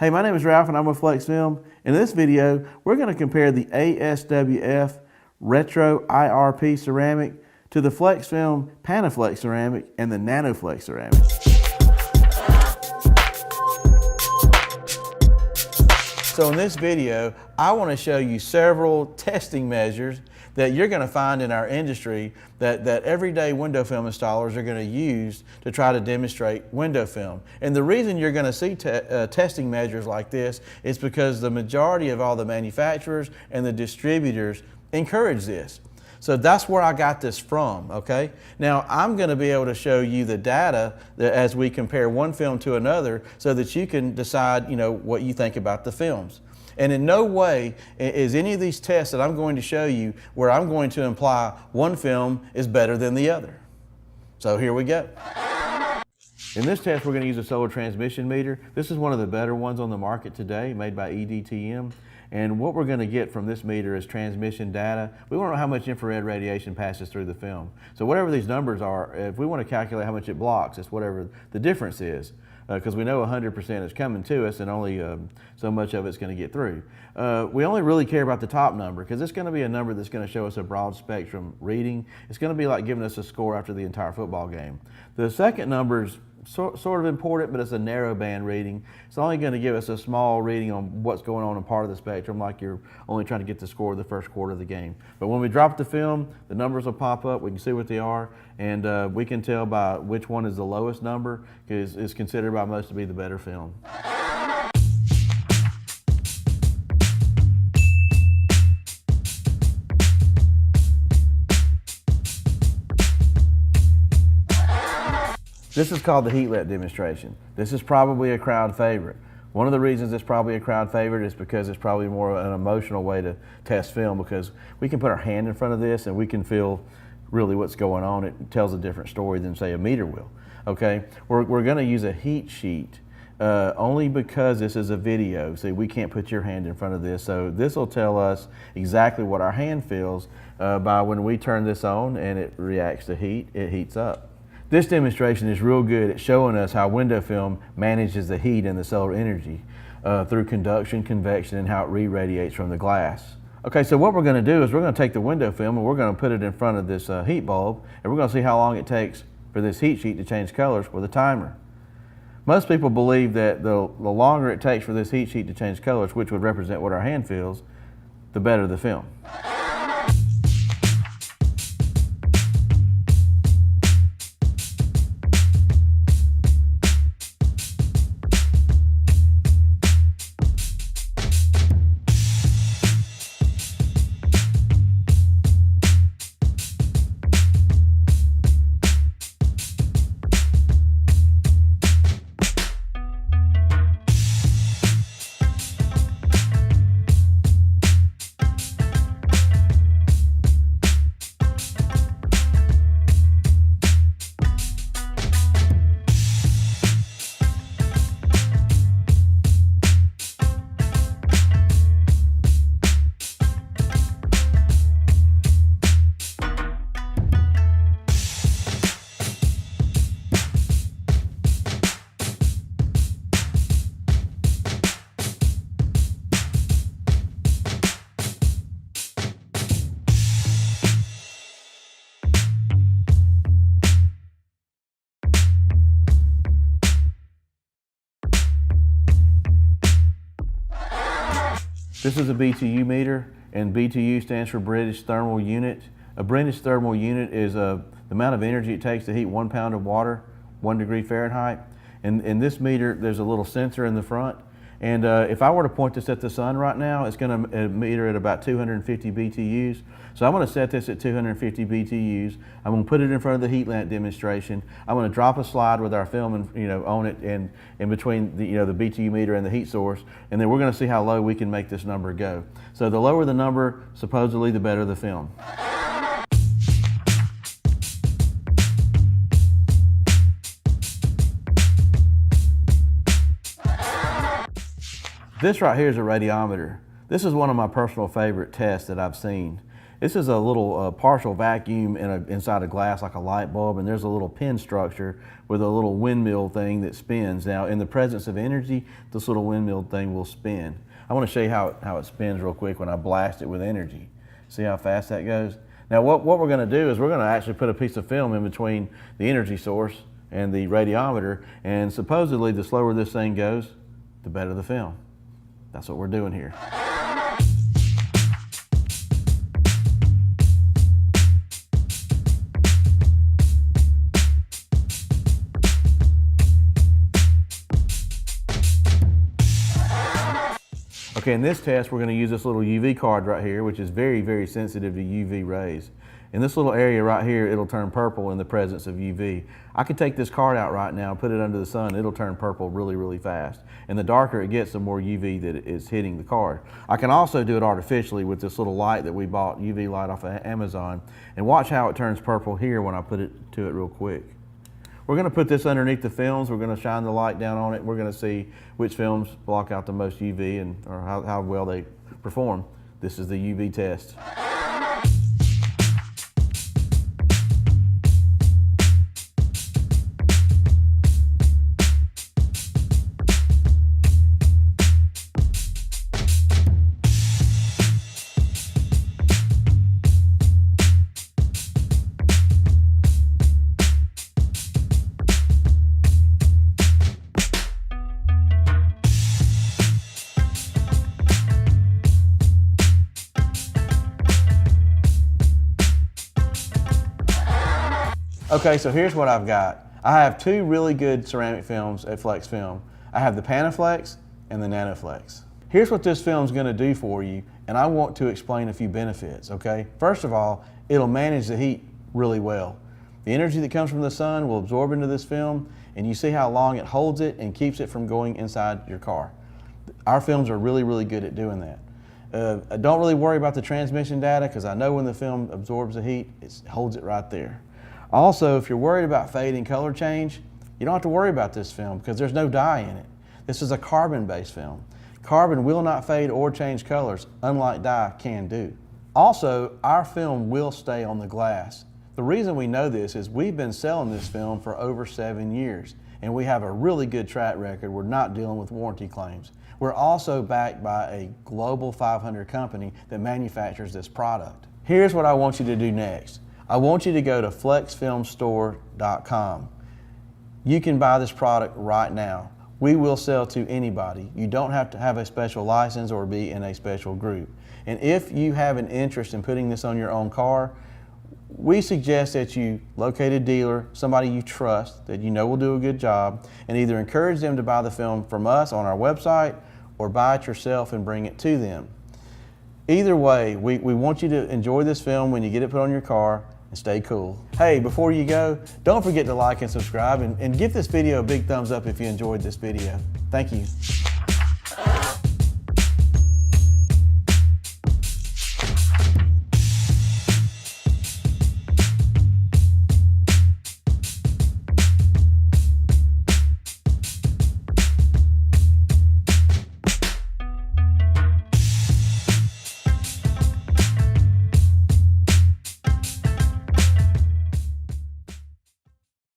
Hey, my name is Ralph and I'm with Flexfilm. In this video, we're going to compare the ASWF Retro IRP ceramic to the Flexfilm Panaflex ceramic and the NanoFlex ceramic. So in this video, I want to show you several testing measures that you're going to find in our industry that everyday window film installers are going to use to try to demonstrate window film. And the reason you're going to see testing measures like this is because the majority of all the manufacturers and the distributors encourage this. So that's where I got this from, okay? Now, I'm gonna be able to show you the data as we compare one film to another so that you can decide, what you think about the films. And in no way is any of these tests that I'm going to show you where I'm going to imply one film is better than the other. So here we go. In this test, we're gonna use a solar transmission meter. This is one of the better ones on the market today, made by EDTM. And what we're going to get from this meter is transmission data. We want to know how much infrared radiation passes through the film. So whatever these numbers are, if we want to calculate how much it blocks, it's whatever the difference is. Because we know 100% is coming to us and only so much of it's going to get through. We only really care about the top number because it's going to be a number that's going to show us a broad spectrum reading. It's going to be like giving us a score after the entire football game. The second number is sort of important, but it's a narrow band reading. It's only going to give us a small reading on what's going on in part of the spectrum, like you're only trying to get the score of the first quarter of the game. But when we drop the film, the numbers will pop up, we can see what they are, and we can tell by which one is the lowest number, because it's considered by most to be the better film. This is called the heat let demonstration. This is probably a crowd favorite. One of the reasons it's probably a crowd favorite is because it's probably more an emotional way to test film, because we can put our hand in front of this and we can feel really what's going on. It tells a different story than, say, a meter will. Okay, we're going to use a heat sheet only because this is a video. See, we can't put your hand in front of this, so this will tell us exactly what our hand feels by when we turn this on and it reacts to heat, it heats up. This demonstration is real good at showing us how window film manages the heat and the solar energy through conduction, convection, and how it re-radiates from the glass. Okay, so what we're going to do is we're going to take the window film and we're going to put it in front of this heat bulb, and we're going to see how long it takes for this heat sheet to change colors with a timer. Most people believe that the longer it takes for this heat sheet to change colors, which would represent what our hand feels, the better the film. This is a BTU meter, and BTU stands for British Thermal Unit. A British Thermal Unit is the amount of energy it takes to heat 1 pound of water, 1 degree Fahrenheit. And in this meter, there's a little sensor in the front. And if I were to point this at the sun right now, it's going to meter at about 250 BTUs. So I'm going to set this at 250 BTUs. I'm going to put it in front of the heat lamp demonstration. I'm going to drop a slide with our film on it and in between the BTU meter and the heat source, and then we're going to see how low we can make this number go. So the lower the number, supposedly the better the film. This right here is a radiometer. This is one of my personal favorite tests that I've seen. This is a little partial vacuum inside a glass like a light bulb, and there's a little pin structure with a little windmill thing that spins. Now, in the presence of energy, this little windmill thing will spin. I want to show you how it spins real quick when I blast it with energy. See how fast that goes? Now, what we're going to do is we're going to actually put a piece of film in between the energy source and the radiometer, and supposedly the slower this thing goes, the better the film. That's what we're doing here. Okay, in this test, we're going to use this little UV card right here, which is very, very sensitive to UV rays. In this little area right here, it'll turn purple in the presence of UV. I could take this card out right now, put it under the sun, it'll turn purple really, really fast. And the darker it gets, the more UV that is hitting the card. I can also do it artificially with this little light that we bought, UV light off of Amazon. And watch how it turns purple here when I put it to it real quick. We're going to put this underneath the films. We're going to shine the light down on it. We're going to see which films block out the most UV or how well they perform. This is the UV test. Okay, so here's what I've got. I have two really good ceramic films at Flexfilm. I have the Panaflex and the Nanoflex. Here's what this film's gonna do for you, and I want to explain a few benefits, okay? First of all, it'll manage the heat really well. The energy that comes from the sun will absorb into this film, and you see how long it holds it and keeps it from going inside your car. Our films are really, really good at doing that. I don't really worry about the transmission data because I know when the film absorbs the heat, it holds it right there. Also, if you're worried about fade and color change, you don't have to worry about this film because there's no dye in it. This is a carbon-based film. Carbon will not fade or change colors, unlike dye can do. Also, our film will stay on the glass. The reason we know this is we've been selling this film for over 7 years, and we have a really good track record. We're not dealing with warranty claims. We're also backed by a Global 500 company that manufactures this product. Here's what I want you to do next. I want you to go to flexfilmstore.com. You can buy this product right now. We will sell to anybody. You don't have to have a special license or be in a special group. And if you have an interest in putting this on your own car, we suggest that you locate a dealer, somebody you trust, that you know will do a good job, and either encourage them to buy the film from us on our website or buy it yourself and bring it to them. Either way, we want you to enjoy this film when you get it put on your car and stay cool. Hey, before you go, don't forget to like and subscribe and give this video a big thumbs up if you enjoyed this video. Thank you.